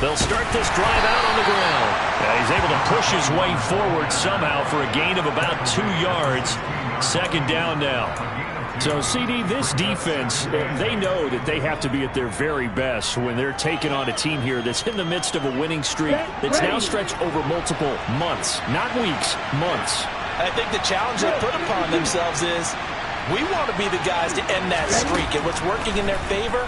They'll start this drive out on the ground. He's able to push his way forward somehow for a gain of about 2 yards. Second down now. So, CD, this defense, they know that they have to be at their very best when they're taking on a team here that's in the midst of a winning streak that's now stretched over multiple months, not weeks, months. I think the challenge they put upon themselves is we want to be the guys to end that streak, and what's working in their favor,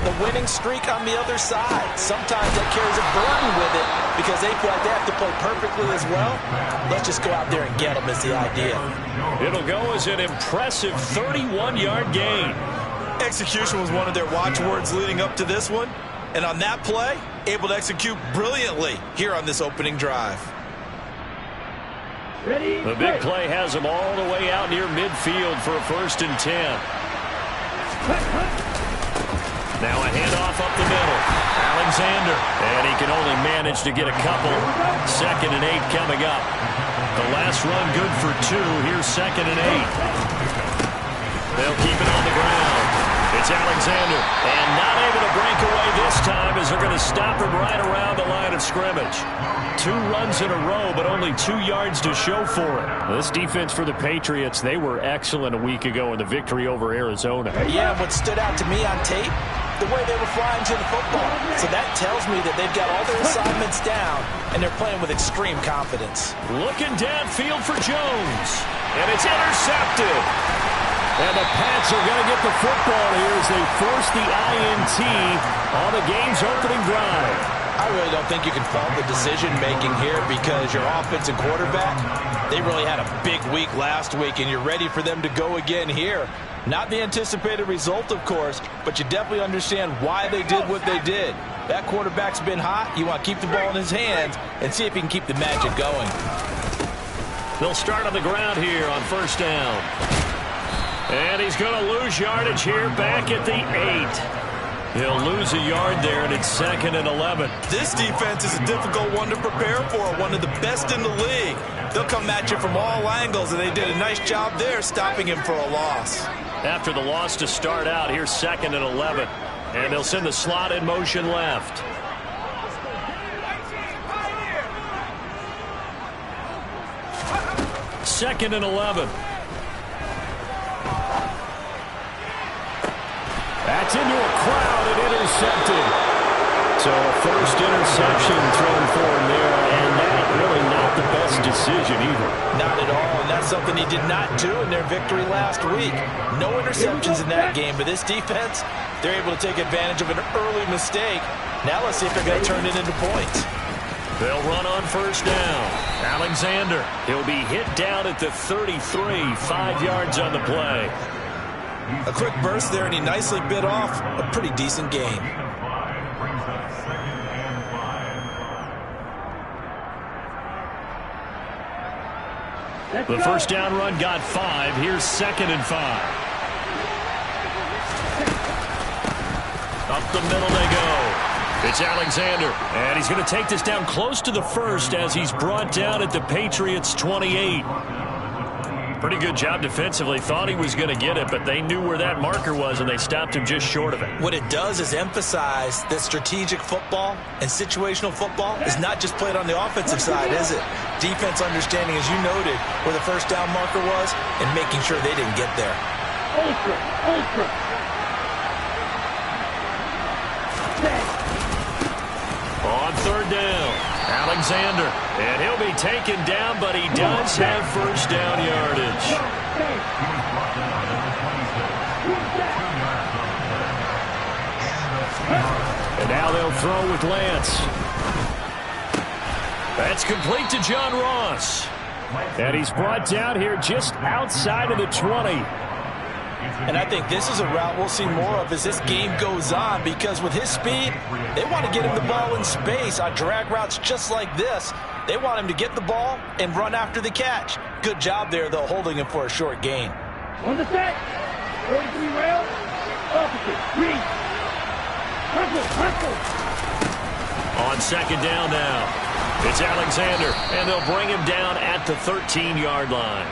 the winning streak on the other side. Sometimes that carries a burden with it because they feel like they have to play perfectly as well. Let's just go out there and get them is the idea. It'll go as an impressive 31-yard gain. Execution was one of their watchwords leading up to this one. And on that play, able to execute brilliantly here on this opening drive. The big play has them all the way out near midfield for a 1st and 10. Now a handoff up the middle. Alexander. And he can only manage to get a couple. 2nd and 8 coming up. The last run good for 2. Here's 2nd and 8. They'll keep it on the ground. It's Alexander. And not able to break away this time as they're going to stop him right around the line of scrimmage. 2 runs in a row, but only 2 yards to show for it. This defense for the Patriots, they were excellent a week ago in the victory over Arizona. Yeah, what stood out to me on tape, the way they were flying to the football. So that tells me that they've got all their assignments down, and they're playing with extreme confidence. Looking downfield for Jones. And it's intercepted. And the Pats are going to get the football here as they force the INT on the game's opening drive. I really don't think you can fault the decision-making here because your offense and quarterback, they really had a big week last week, and you're ready for them to go again here. Not the anticipated result, of course, but you definitely understand why they did what they did. That quarterback's been hot. You want to keep the ball in his hands and see if he can keep the magic going. They'll start on the ground here on 1st down. And he's going to lose yardage here back at the 8. He'll lose a yard there, and it's 2nd and 11. This defense is a difficult one to prepare for, one of the best in the league. They'll come at you from all angles, and they did a nice job there stopping him for a loss. After the loss to start out, here's 2nd and 11. And they'll send the slot in motion left. Second and 11. That's into a crowd and intercepted. So a first interception thrown for him there, and that really not the best decision either. Not at all, and that's something he did not do in their victory last week. No interceptions in that game, but this defense, they're able to take advantage of an early mistake. Now let's see if they're going to turn it into points. They'll run on 1st down. Alexander, he'll be hit down at the 33, 5 yards on the play. A quick burst there, and he nicely bit off a pretty decent gain. The 1st down run got 5. Here's 2nd and 5. Up the middle they go. It's Alexander, and he's going to take this down close to the 1st as he's brought down at the Patriots' 28. Pretty good job defensively. Thought he was going to get it, but they knew where that marker was, and they stopped him just short of it. What it does is emphasize that strategic football and situational football is not just played on the offensive side, is it? Defense understanding, as you noted, where the 1st down marker was and making sure they didn't get there. Ultra. On 3rd down, Alexander, and he'll be taken down, but he does have 1st down yardage. And now they'll throw with Lance. That's complete to John Ross. And he's brought down here just outside of the 20. And I think this is a route we'll see more of as this game goes on, because with his speed, they want to get him the ball in space on drag routes just like this. They want him to get the ball and run after the catch. Good job there, though, holding him for a short gain. On the set. 43 rail. Opposite. Read. Hustle. On 2nd down now. It's Alexander, and they'll bring him down at the 13-yard line.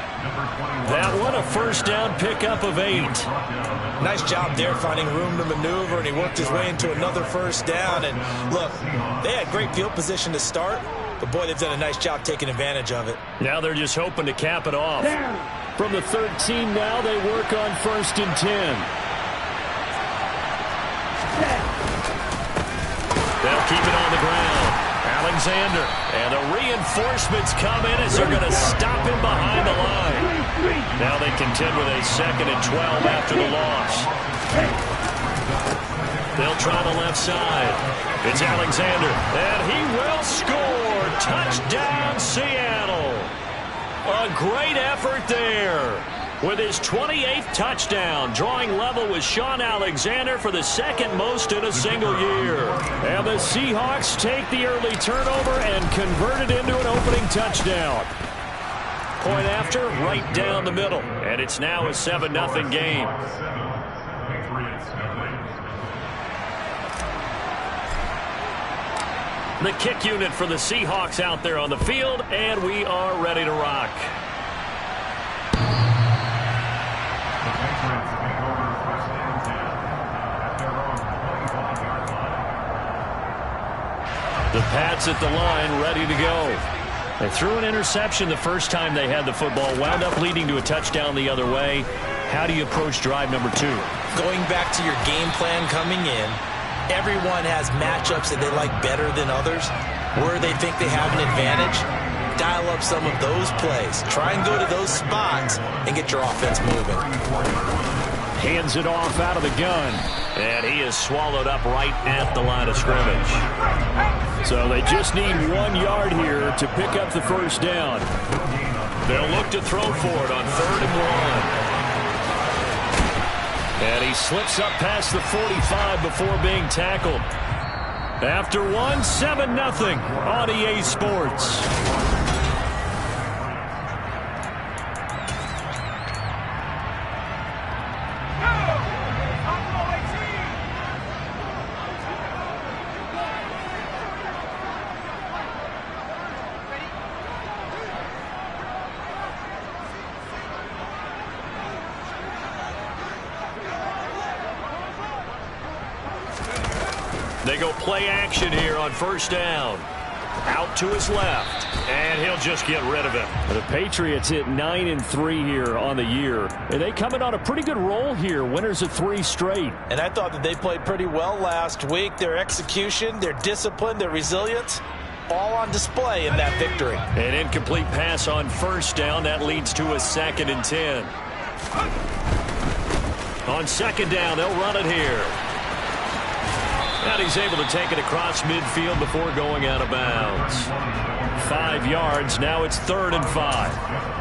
That one, a first down pickup of 8. Nice job there finding room to maneuver, and he worked his way into another first down. And look, they had great field position to start, but boy, they've done a nice job taking advantage of it. Now they're just hoping to cap it off. From the 13 now, they work on 1st and 10. They'll keep it on the ground. Alexander, and the reinforcements come in as they're going to stop him behind the line. Now they contend with a 2nd and 12 after the loss. They'll try the left side. It's Alexander, and he will score. Touchdown, Seattle. A great effort there. With his 28th touchdown, drawing level with Sean Alexander for the 2nd most in a single year. And the Seahawks take the early turnover and convert it into an opening touchdown. Point after, right down the middle. And it's now a 7-0 game. The kick unit for the Seahawks out there on the field, and we are ready to rock. The Pats at the line, ready to go. They threw an interception the first time they had the football, wound up leading to a touchdown the other way. How do you approach drive number 2? Going back to your game plan coming in, everyone has matchups that they like better than others. Where they think they have an advantage, dial up some of those plays. Try and go to those spots and get your offense moving. Hands it off out of the gun. And he is swallowed up right at the line of scrimmage. So they just need 1 yard here to pick up the first down. They'll look to throw for it on 3rd and 1. And he slips up past the 45 before being tackled. After 7-0 on EA Sports. They go play action here on 1st down. Out to his left, and he'll just get rid of it. The Patriots hit 9-3 here on the year. And they come in on a pretty good roll here. Winners of 3 straight. And I thought that they played pretty well last week. Their execution, their discipline, their resilience, all on display in that victory. An incomplete pass on 1st down. That leads to a 2nd and 10. On 2nd down, they'll run it here. And he's able to take it across midfield before going out of bounds. 5 yards. Now it's 3rd and 5.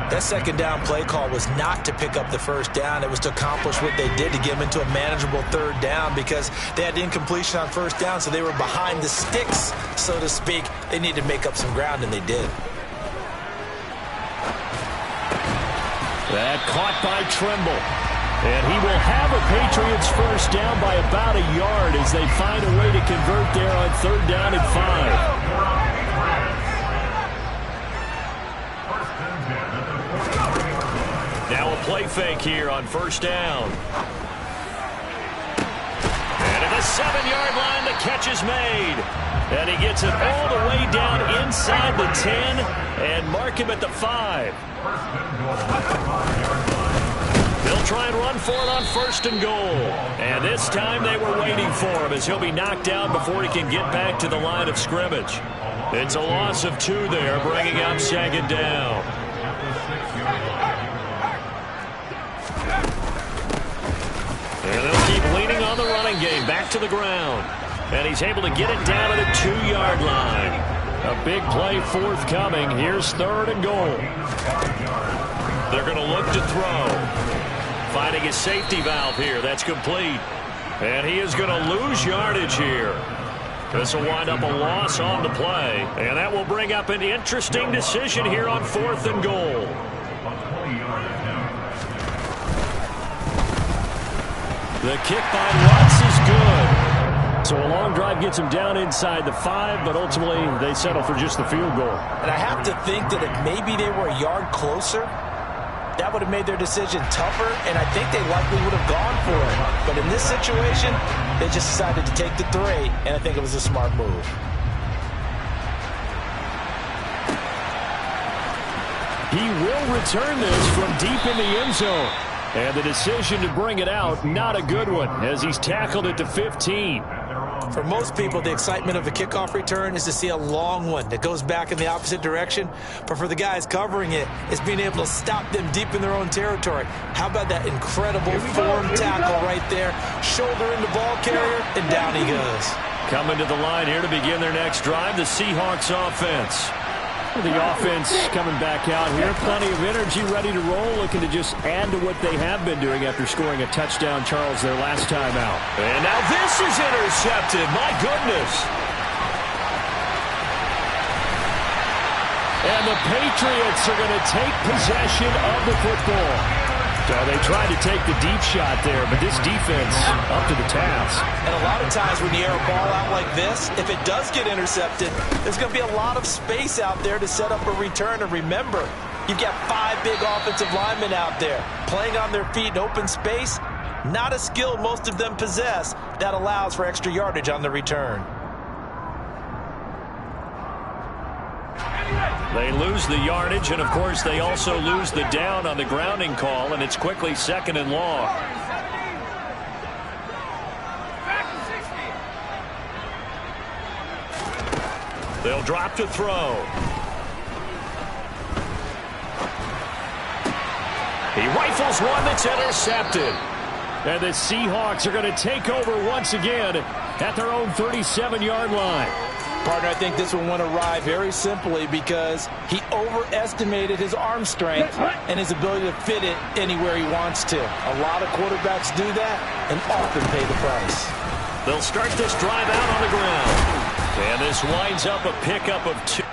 That 2nd down play call was not to pick up the first down. It was to accomplish what they did, to get them into a manageable 3rd down, because they had incompletion on 1st down, so they were behind the sticks, so to speak. They needed to make up some ground, and they did. That caught by Trimble. And he will have a Patriots first down by about a yard as they find a way to convert there on 3rd down and 5. Now a play fake here on 1st down. And at the 7-yard line, the catch is made. And he gets it all the way down inside the 10 and mark him at the 5. They'll try and run for it on 1st and goal. And this time they were waiting for him as he'll be knocked down before he can get back to the line of scrimmage. It's a loss of 2 there, bringing up 2nd down. And they'll keep leaning on the running game, back to the ground. And he's able to get it down to the 2-yard line. A big play forthcoming. Here's 3rd and goal. They're going to look to throw. Finding his safety valve here. That's complete. And he is going to lose yardage here. This will wind up a loss on the play. And that will bring up an interesting decision here on 4th and goal. The kick by Watts is good. So a long drive gets them down inside the 5, but ultimately they settle for just the field goal. And I have to think that if maybe they were a yard closer, that would have made their decision tougher, and I think they likely would have gone for it. But in this situation, they just decided to take the 3, and I think it was a smart move. He will return this from deep in the end zone. And the decision to bring it out, not a good one, as he's tackled it to 15. For most people, the excitement of a kickoff return is to see a long one that goes back in the opposite direction. But for the guys covering it, it's being able to stop them deep in their own territory. How about that incredible form tackle right there? Shoulder in the ball carrier, and down he goes. Coming to the line here to begin their next drive, the Seahawks offense. The offense coming back out here. Plenty of energy, ready to roll, looking to just add to what they have been doing after scoring a touchdown, Charles, their last time out. And now this is intercepted. My goodness. And the Patriots are going to take possession of the football. So they tried to take the deep shot there, but this defense up to the task. And a lot of times when you air a ball out like this, if it does get intercepted, there's going to be a lot of space out there to set up a return. And remember, you've got 5 big offensive linemen out there playing on their feet in open space. Not a skill most of them possess that allows for extra yardage on the return. They lose the yardage, and of course they also lose the down on the grounding call, and it's quickly 2nd and long. They'll drop to throw. He rifles one that's intercepted. And the Seahawks are going to take over once again at their own 37-yard line. Partner, I think this one went awry very simply because he overestimated his arm strength and his ability to fit it anywhere he wants to. A lot of quarterbacks do that and often pay the price. They'll start this drive out on the ground. And this winds up a pickup of 2.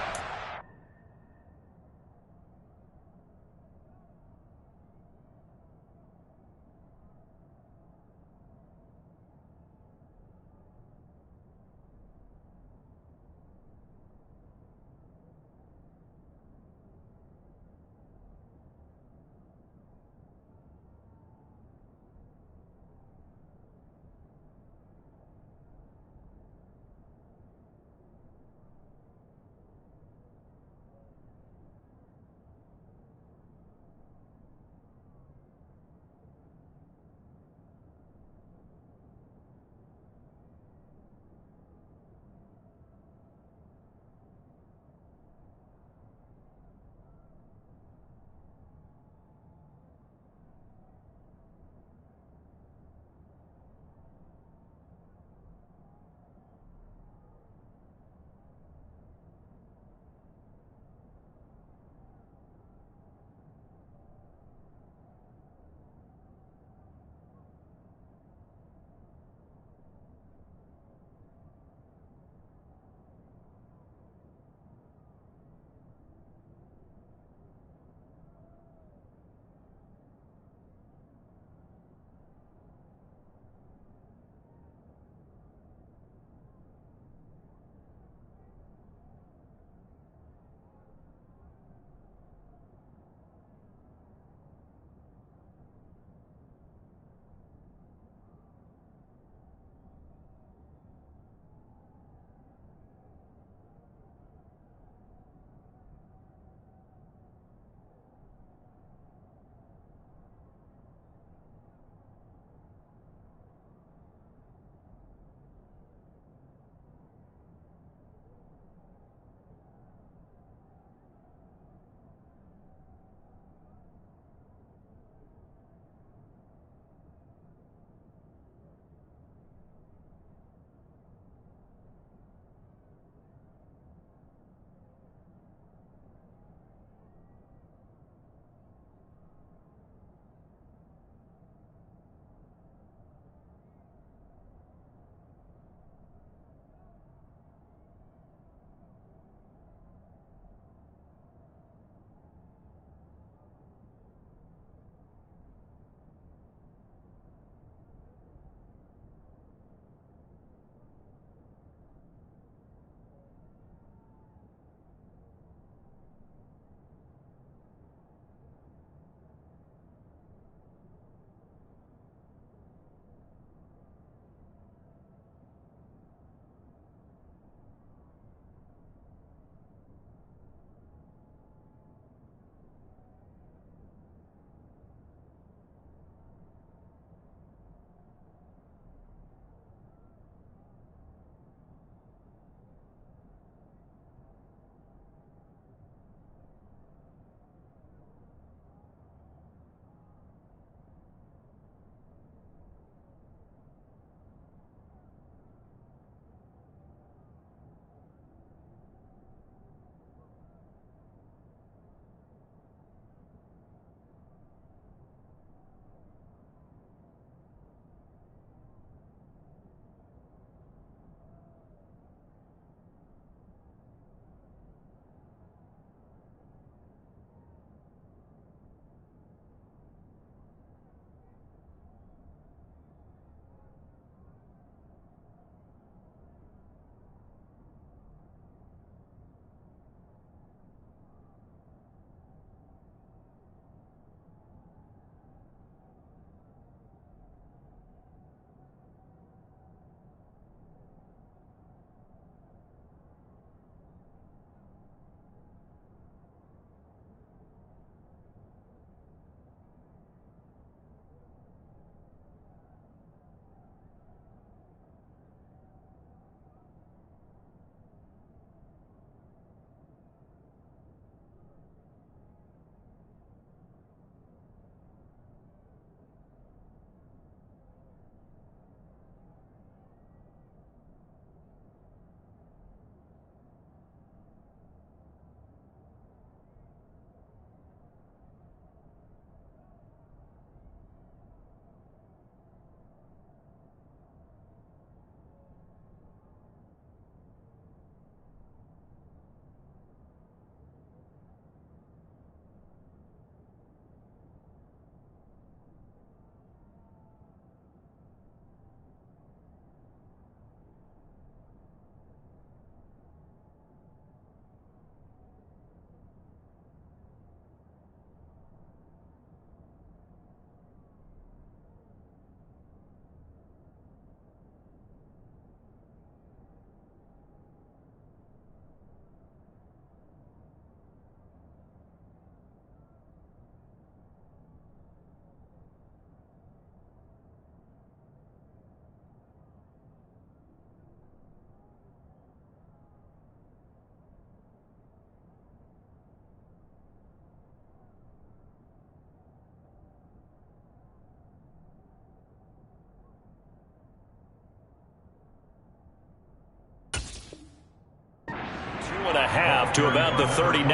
to about the 39.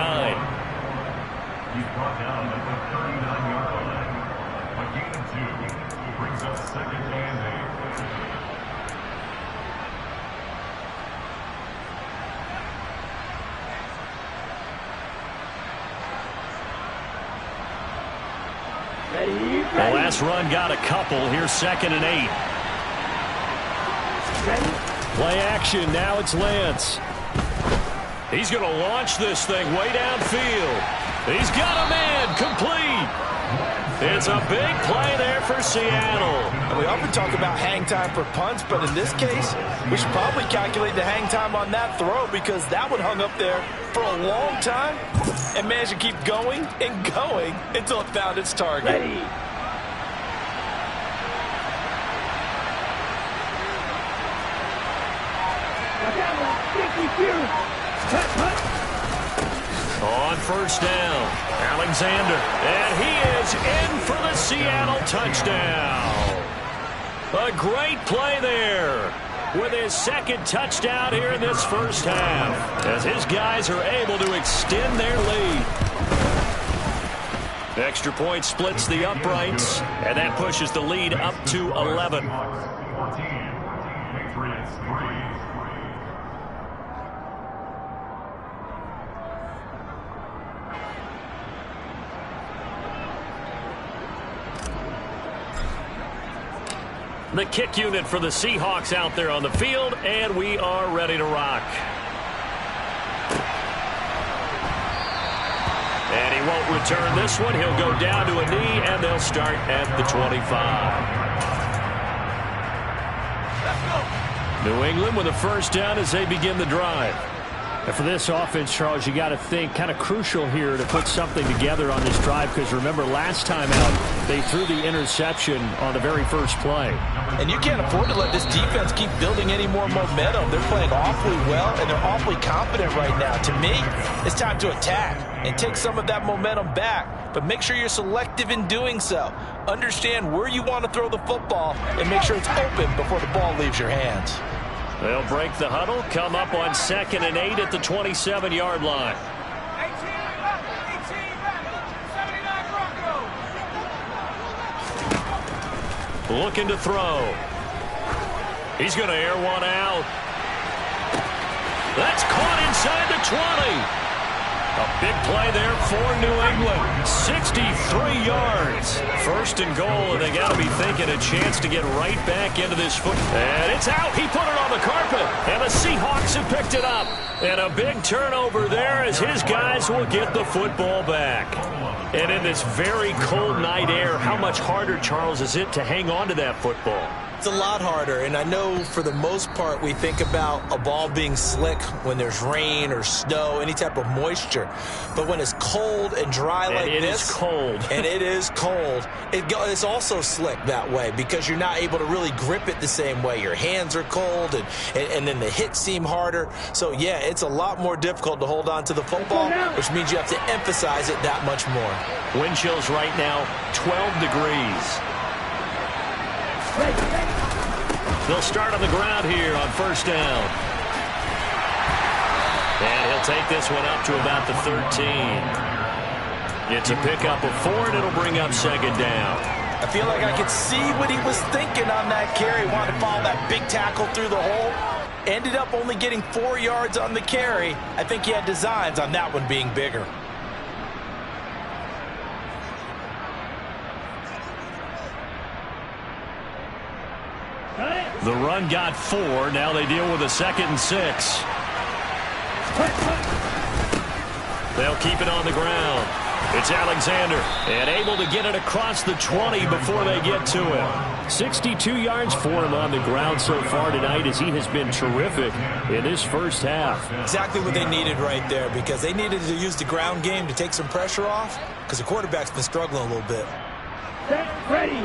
He's brought down at the 39-yard line. A gain of 2 brings up 2nd and 8. The last run got a couple. Here's 2nd and 8. Play action. Now it's Lance. He's going to launch this thing way downfield. He's got a man. Complete. It's a big play there for Seattle. And we often talk about hang time for punts, but in this case, we should probably calculate the hang time on that throw because that one hung up there for a long time and managed to keep going and going until it found its target. Ready. On first down, Alexander, and he is in for the Seattle touchdown. A great play there with his 2nd touchdown here in this first half as his guys are able to extend their lead. Extra point splits the uprights, and that pushes the lead up to 11. 14. Patriots 3. The kick unit for the Seahawks out there on the field, and we are ready to rock. And he won't return this one. He'll go down to a knee, and they'll start at the 25. New England with a first down as they begin the drive. And for this offense, Charles, you got to think kind of crucial here to put something together on this drive because remember last time out they threw the interception on the very first play. And you can't afford to let this defense keep building any more momentum. They're playing awfully well, and they're awfully confident right now. To me, it's time to attack and take some of that momentum back, but make sure you're selective in doing so. Understand where you want to throw the football and make sure it's open before the ball leaves your hands. They'll break the huddle, come up on 2nd and 8 at the 27-yard line. Looking to throw. He's going to air one out. That's caught inside the 20. A big play there for New England. 63 yards. First and goal, and they got to be thinking a chance to get right back into this foot. And it's out. He put it on the carpet, and the Seahawks have picked it up. And a big turnover there as his guys will get the football back. And in this very cold night air, how much harder, Charles, is it to hang on to that football? It's a lot harder, and I know for the most part we think about a ball being slick when there's rain or snow, any type of moisture. But when it's cold and dry like this, it is cold. and it is cold, it's also slick that way because you're not able to really grip it the same way. Your hands are cold, and then the hits seem harder. So, yeah, it's a lot more difficult to hold on to the football, which means you have to emphasize it that much more. Wind chills right now, 12 degrees. They'll start on the ground here on first down. And he'll take this one up to about the 13. It's a pickup of 4, and it'll bring up 2nd down. I feel like I could see what he was thinking on that carry. Wanted to follow that big tackle through the hole. Ended up only getting 4 yards on the carry. I think he had designs on that one being bigger. The run got 4. Now they deal with a 2nd and 6. They'll keep it on the ground. It's Alexander, and able to get it across the 20 before they get to him. 62 yards for him on the ground so far tonight as he has been terrific in this first half. Exactly what they needed right there because they needed to use the ground game to take some pressure off because the quarterback's been struggling a little bit. Ready.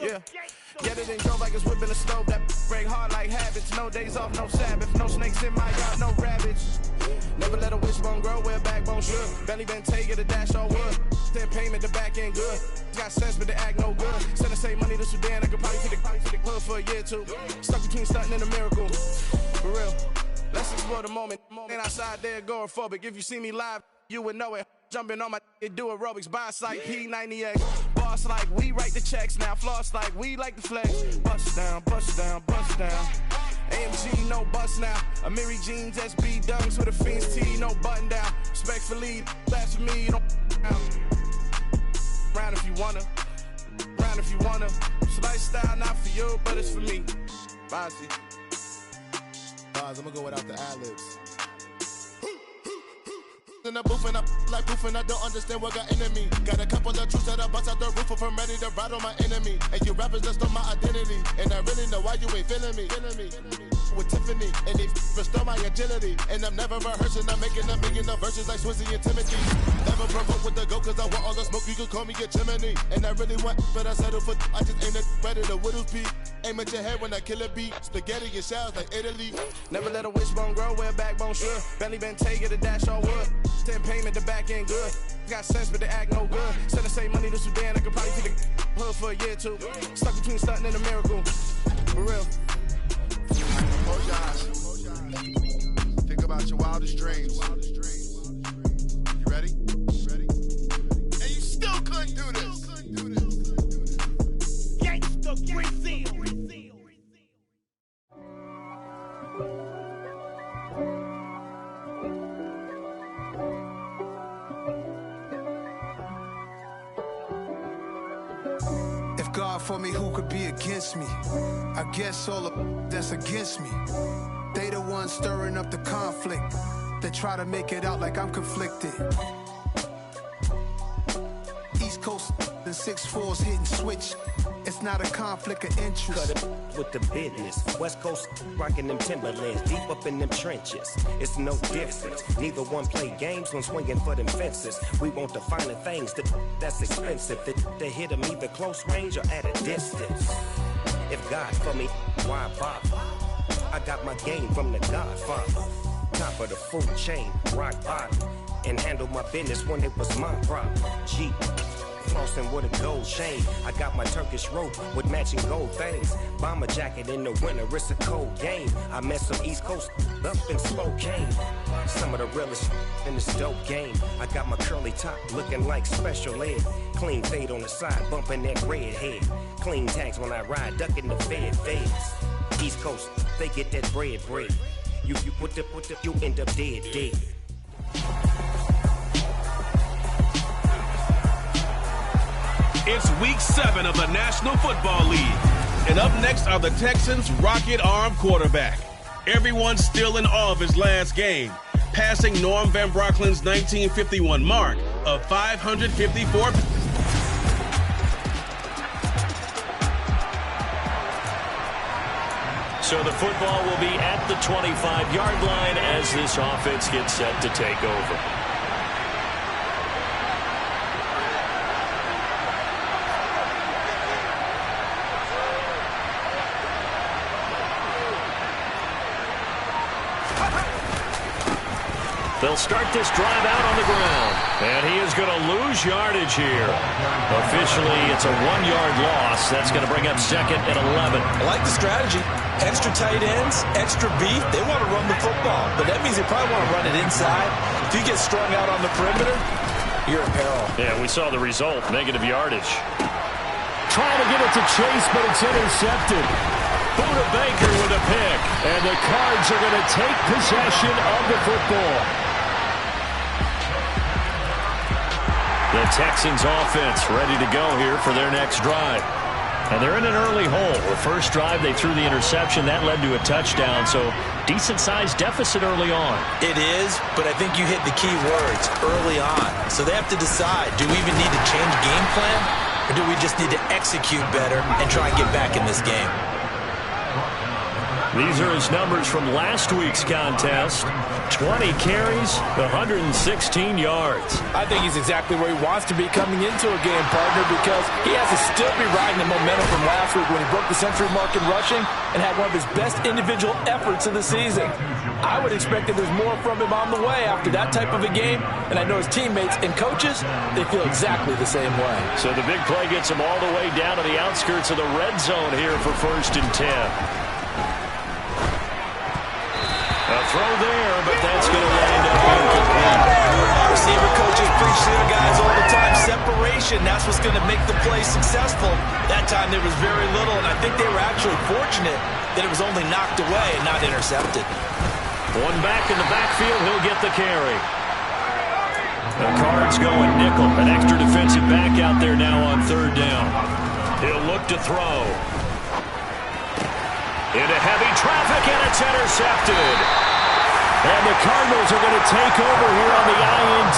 Yeah. Get it and go like it's whipping a stove. That break hard like habits. No days off, no Sabbath. No snakes in my yard, no rabbits. Never let a wishbone grow where backbone should. Belly been taking a dash all wood. Then payment, the back end good. Got sense, but the act no good. Send the same money to Sudan. I could probably take the hood for a year or two. Stuck between stunting and a miracle. For real. Let's explore the moment. Ain't outside there agoraphobic. If you see me live, you would know it. Jumping on my do aerobics. Boss like P90X. Boss like we write the checks now. Floss like we like the flex. Bust down, bust down, bust down. AMG, no bust now. Amiri jeans, SB dunks with a Fiends T, no button down. Respectfully, that's for me, you don't down. Round if you wanna. Round if you wanna. It's lifestyle, not for you, but it's for me. Bossy. I'm gonna go without the ad-libs. In the booth and I like proof and I don't understand what got into me. Got a couple of truths that I bust out the roof if I'm ready to ride on my enemy. And you rappers just on my identity. And I really know why you ain't feeling me. With Tiffany, and they restore my agility. And I'm never rehearsing, I'm making up verses like Swizzy and Timothy. Never provoke with the go, cause I want all the smoke, you can call me a chimney. And I really want, but I settle for, I just ain't ready to whittles beat. Aim at your head when I kill a beat. Spaghetti and shells like Italy. Never let a wishbone grow where backbone should. Belly been taking a dash all wood. Then payment, the back end good. Got sense, but the act no good. Send the same money to Sudan, I could probably take the hood for a year or two. Stuck between stunting and a miracle. For real. Oh, Josh. Think about your wildest dreams. You ready? And you still couldn't do this. Gangsta Brazil. If God for me, who could be against me? I guess all of that's against me. They the ones stirring up the conflict. They try to make it out like I'm conflicted. East Coast and 6'4's hitting switch. It's not a conflict of interest. Cut it with the business. West Coast rocking them Timberlands, deep up in them trenches. It's no difference. Neither one play games when swinging for them fences. We want the finer things that's expensive. They hit them either close range or at a distance. If God for me, why bother? I got my game from the Godfather. Top of the food chain, rock bottom. And handle my business when it was my problem. G. Flossing with a gold chain. I got my Turkish rope with matching gold things. Bomber jacket in the winter, it's a cold game. I met some East Coast up in Spokane. Some of the realest in this dope game. I got my curly top looking like special ed. Clean fade on the side, bumping that red head. Clean tags when I ride, ducking the feds. East Coast, they get that bread. You end up dead. It's week 7 of the National Football League. And up next are the Texans' rocket-armed quarterback. Everyone's still in awe of his last game, passing Norm Van Brocklin's 1951 mark of 554. So the football will be at the 25-yard line as this offense gets set to take over. They'll start this drive out on the ground. And he is going to lose yardage here. Officially, it's a 1-yard loss. That's going to bring up second and 11. I like the strategy. Extra tight ends, extra beef. They want to run the football. But that means they probably want to run it inside. If you get strung out on the perimeter, you're in peril. Yeah, we saw the result. Negative yardage. Trying to get it to Chase, but it's intercepted. Buda Baker with a pick. And the Cards are going to take possession of the football. The Texans offense ready to go here for their next drive. And they're in an early hole. The first drive, they threw the interception. That led to a touchdown, so decent-sized deficit early on. It is, but I think you hit the key words, early on. So they have to decide, do we even need to change game plan, or do we just need to execute better and try and get back in this game? These are his numbers from last week's contest. 20 carries, 116 yards. I think he's exactly where he wants to be coming into a game, partner, because he has to still be riding the momentum from last week when he broke the century mark in rushing and had one of his best individual efforts of the season. I would expect that there's more from him on the way after that type of a game, and I know his teammates and coaches, they feel exactly the same way. So the big play gets him all the way down to the outskirts of the red zone here for 1st and 10. A throw there, but that's going to land up incomplete. Receiver coaches preach to their guys all the time. Separation, that's what's going to make the play successful. That time there was very little, and I think they were actually fortunate that it was only knocked away and not intercepted. One back in the backfield, he'll get the carry. The Cards going nickel. An extra defensive back out there now on 3rd down. He'll look to throw. Into heavy traffic, and it's intercepted. And the Cardinals are going to take over here on the INT.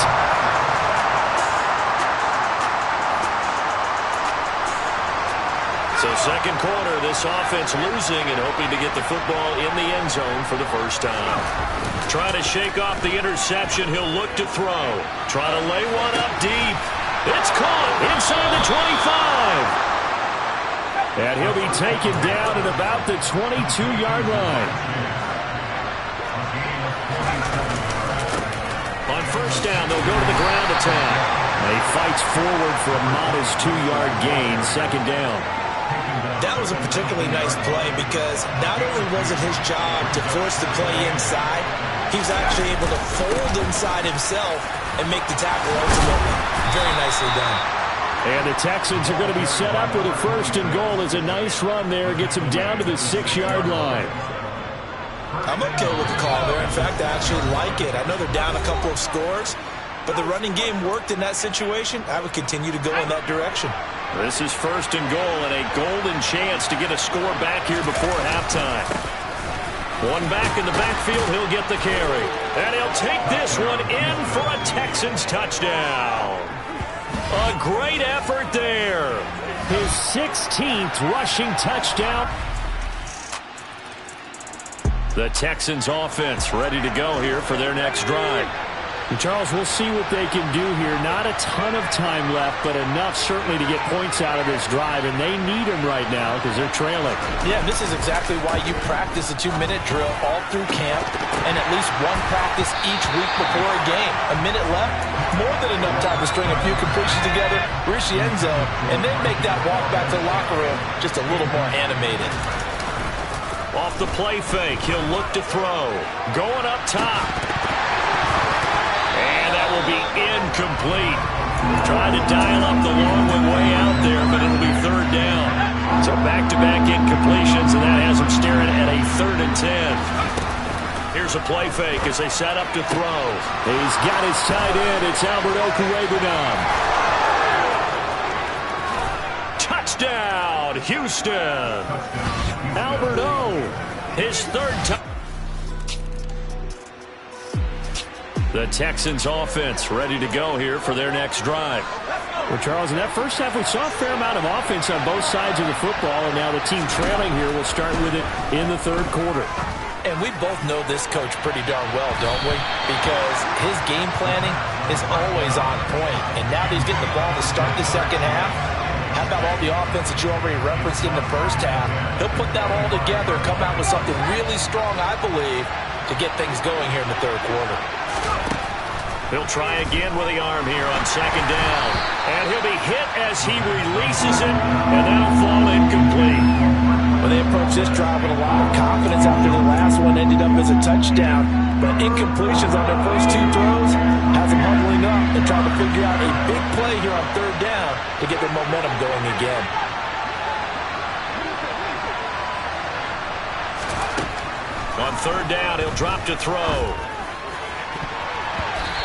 So 2nd quarter, this offense losing and hoping to get the football in the end zone for the first time. Trying to shake off the interception, he'll look to throw. Try to lay one up deep. It's caught inside the 25. And he'll be taken down at about the 22-yard line. On 1st down, they'll go to the ground attack. And he fights forward for a modest 2-yard gain, 2nd down. That was a particularly nice play because not only was it his job to force the play inside, he was actually able to fold inside himself and make the tackle ultimately. Very nicely done. And the Texans are going to be set up with a 1st and goal as a nice run there. Gets him down to the 6-yard line. I'm okay with the call there. In fact, I actually like it. I know they're down a couple of scores, but the running game worked in that situation. I would continue to go in that direction. This is 1st and goal and a golden chance to get a score back here before halftime. One back in the backfield, he'll get the carry. And he'll take this one in for a Texans touchdown. A great effort there. His 16th rushing touchdown. The Texans offense ready to go here for their next drive. And Charles, we'll see what they can do here. Not a ton of time left, but enough certainly to get points out of this drive, and they need them right now because they're trailing. Yeah, this is exactly why you practice a 2-minute drill all through camp and at least one practice each week before a game. A minute left, more than enough time to string a few completions together, reach the end zone, and then make that walk back to the locker room just a little more animated. Off the play fake, he'll look to throw. Going up top. And that will be incomplete. Trying to dial up the long one way out there, but it'll be 3rd down. So back-to-back incompletions, and that has him staring at a 3rd and 10. Here's a play fake as they set up to throw. He's got his tight end. It's Albert Okuegbunam. Touchdown, Houston. Albert O, his 3rd time. The Texans offense ready to go here for their next drive. Well, Charles, in that first half, we saw a fair amount of offense on both sides of the football, and now the team trailing here will start with it in the 3rd quarter. And we both know this coach pretty darn well, don't we? Because his game planning is always on point. And now that he's getting the ball to start the 2nd half, how about all the offense that you already referenced in the 1st half? He'll put that all together, come out with something really strong, I believe, to get things going here in the 3rd quarter. He'll try again with the arm here on 2nd down. And he'll be hit as he releases it, and that'll fall incomplete. Well, they approached this drive with a lot of confidence after the last one ended up as a touchdown. But incompletions on their first 2 throws has them huddling up and trying to figure out a big play here on 3rd down to get their momentum going again. On 3rd down, he'll drop to throw.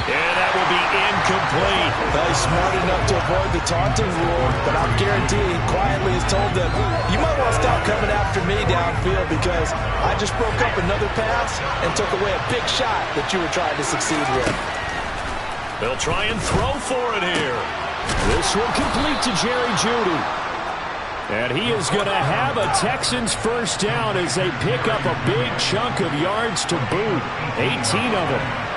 And that will be incomplete. Well, he's smart enough to avoid the taunting rule, but I'm guaranteeing quietly has told them, you might want to stop coming after me downfield because I just broke up another pass and took away a big shot that you were trying to succeed with. They'll try and throw for it here. This will complete to Jerry Jeudy. And he is going to have a Texans first down as they pick up a big chunk of yards to boot. 18 of them.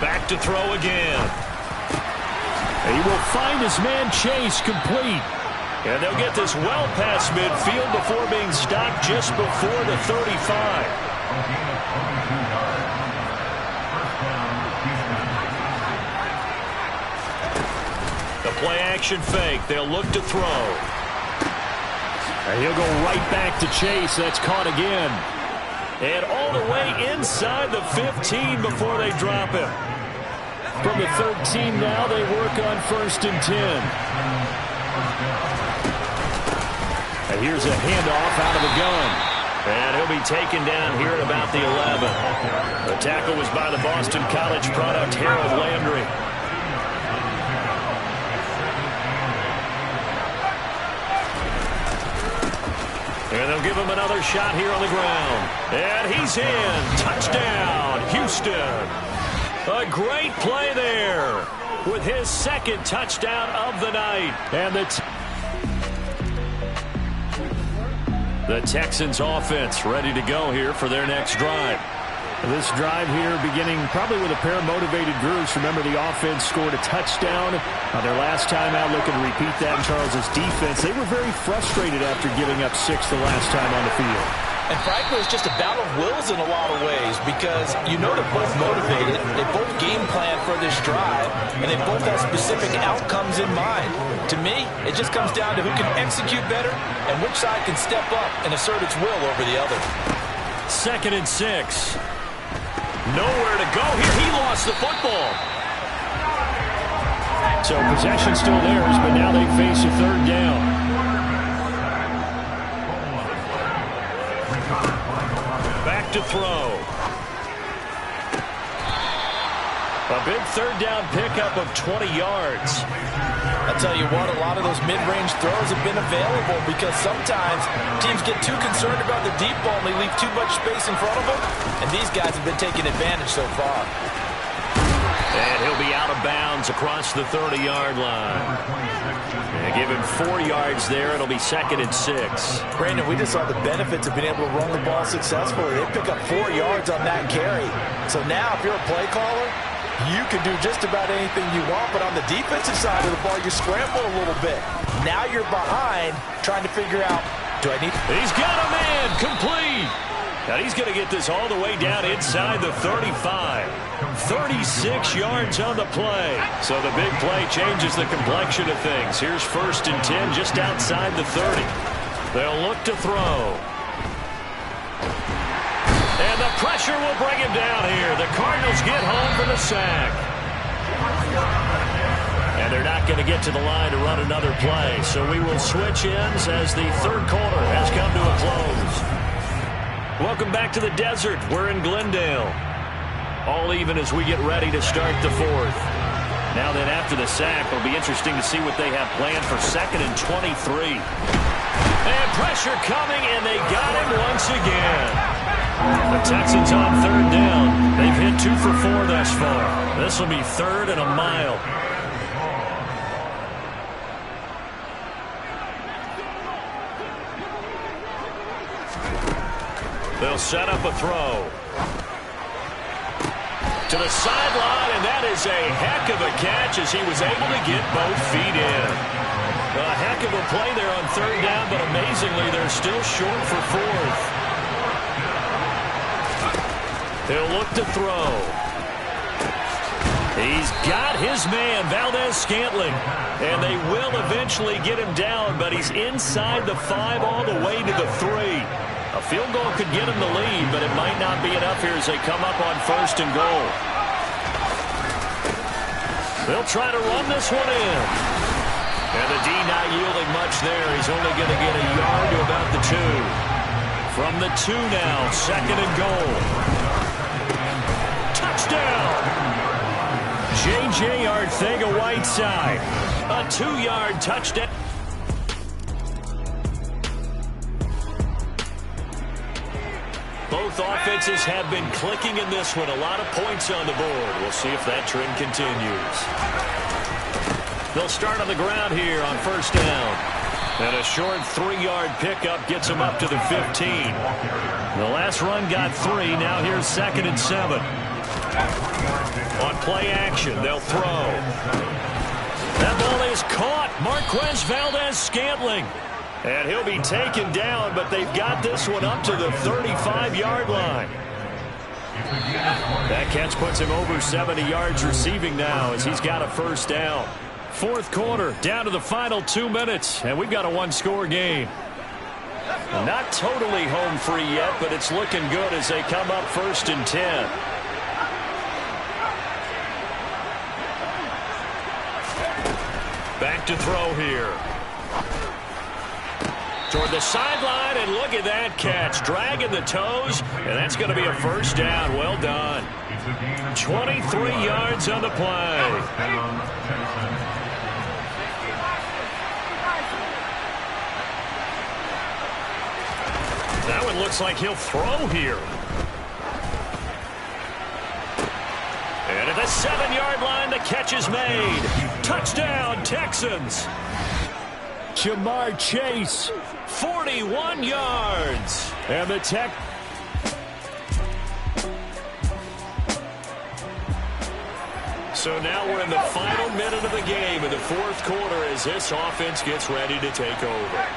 Back to throw again. He will find his man Chase complete. And they'll get this well past midfield before being stopped just before the 35. The play action fake. They'll look to throw. And he'll go right back to Chase. That's caught again. And all the way inside the 15 before they drop him. From the 13 now, they work on 1st and 10. And here's a handoff out of the gun. And he'll be taken down here at about the 11. The tackle was by the Boston College product, Harold Landry. And they'll give him another shot here on the ground. And he's in. Touchdown, Houston. A great play there with his second touchdown of the night. And the Texans offense ready to go here for their next drive. This drive here beginning probably with a pair of motivated groups. Remember, the offense scored a touchdown on their last time out, looking to repeat that in Charles's defense. They were very frustrated after giving up 6 the last time on the field. And frankly, it's just a battle of wills in a lot of ways because you know they're both motivated. They both game plan for this drive, and they both have specific outcomes in mind. To me, it just comes down to who can execute better and which side can step up and assert its will over the other. 2nd and 6. Nowhere to go here. He lost the football. So possession still theirs, but now they face a 3rd down. Back to throw. A big 3rd down pickup of 20 yards. I'll tell you what, a lot of those mid-range throws have been available because sometimes teams get too concerned about the deep ball and they leave too much space in front of them, and these guys have been taking advantage so far. And he'll be out of bounds across the 30-yard line. And give him 4 yards there. It'll be 2nd and 6. Brandon, we just saw the benefits of being able to run the ball successfully. They pick up 4 yards on that carry. So now, if you're a play caller, you can do just about anything you want, but on the defensive side of the ball, you scramble a little bit. Now you're behind, trying to figure out, do I need... He's got a man, complete. Now he's going to get this all the way down inside the 35. 36 yards on the play. So the big play changes the complexion of things. Here's 1st and 10 just outside the 30. They'll look to throw. And the pressure will bring him down here. The Cardinals get home for the sack. And they're not going to get to the line to run another play. So we will switch ends as the 3rd quarter has come to a close. Welcome back to the desert. We're in Glendale. All even as we get ready to start the 4th. Now then, after the sack, it'll be interesting to see what they have planned for 2nd and 23. And pressure coming, and they got him once again. The Texans on 3rd down. They've hit 2 for 4 thus far. This will be 3rd and a mile. They'll set up a throw. To the sideline, and that is a heck of a catch as he was able to get both feet in. A heck of a play there on third down, but amazingly, they're still short for fourth. He'll look to throw. He's got his man, Valdez-Scantling, and they will eventually get him down, but he's inside the 5 all the way to the 3. A field goal could get him the lead, but it might not be enough here as they come up on 1st and goal. They'll try to run this one in. And the D not yielding much there. He's only going to get a yard to about the 2. From the 2 now, 2nd and goal. Touchdown! J.J. Arcega-Whiteside. A 2-yard touchdown. Both offenses have been clicking in this one. A lot of points on the board. We'll see if that trend continues. They'll start on the ground here on 1st down. And a short 3-yard pickup gets them up to the 15. The last run got 3. Now here's 2nd and 7. On play action, they'll throw. That ball is caught. Marquez Valdez-Scantling. And he'll be taken down, but they've got this one up to the 35-yard line. That catch puts him over 70 yards receiving now as he's got a 1st down. 4th quarter, down to the final 2 minutes, and we've got a 1-score game. Not totally home free yet, but it's looking good as they come up 1st and 10. Back to throw here. Toward the sideline, and look at that catch. Dragging the toes, and that's going to be a 1st down. Well done. 23 yards on the play. That one looks like he'll throw here. And at the 7-yard line, the catch is made. Touchdown, Texans. Jamar Chase, 41 yards. And the Tech. So now we're in the final minute of the game in the 4th quarter as this offense gets ready to take over.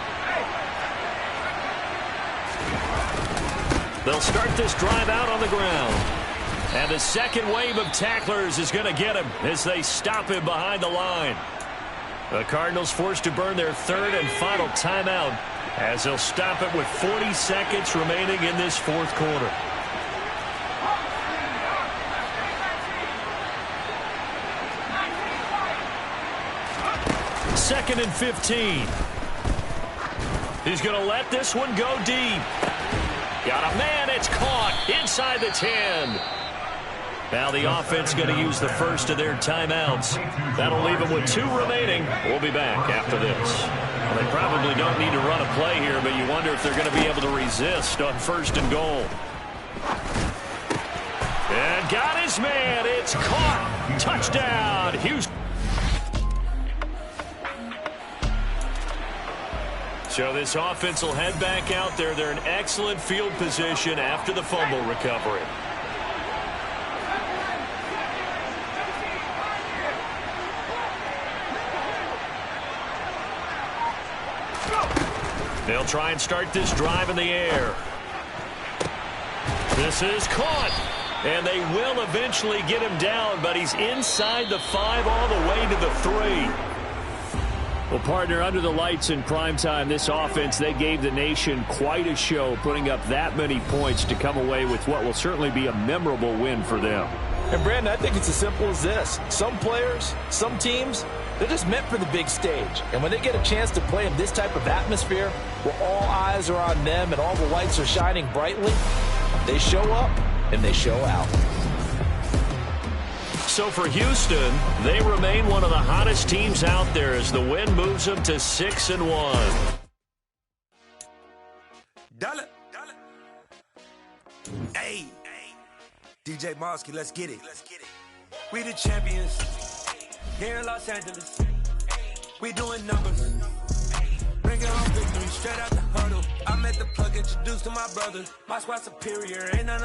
They'll start this drive out on the ground. And the second wave of tacklers is going to get him as they stop him behind the line. The Cardinals forced to burn their 3rd and final timeout as they'll stop it with 40 seconds remaining in this 4th quarter. Second and 15. He's going to let this one go deep. Got a man, it's caught inside the 10. Now the offense going to use the first of their timeouts. That'll leave them with 2 remaining. We'll be back after this. Well, they probably don't need to run a play here, but you wonder if they're going to be able to resist on 1st and goal. And got his man. It's caught. Touchdown, Houston. So this offense will head back out there. They're in excellent field position after the fumble recovery. They'll try and start this drive in the air. This is caught. And they will eventually get him down, but he's inside the 5 all the way to the 3. Well, partner, under the lights in primetime, this offense, they gave the nation quite a show, putting up that many points to come away with what will certainly be a memorable win for them. And, Brandon, I think it's as simple as this. Some players, some teams, they're just meant for the big stage. And when they get a chance to play in this type of atmosphere where all eyes are on them and all the lights are shining brightly, they show up and they show out. So for Houston, they remain one of the hottest teams out there as the win moves them to 6-1. Dollar. Hey, DJ Mosky, let's get it. We the champions here in Los Angeles. We doing numbers. Bring bringing home victory straight out the huddle. I met the plug, introduced to my brother. My squad superior, ain't none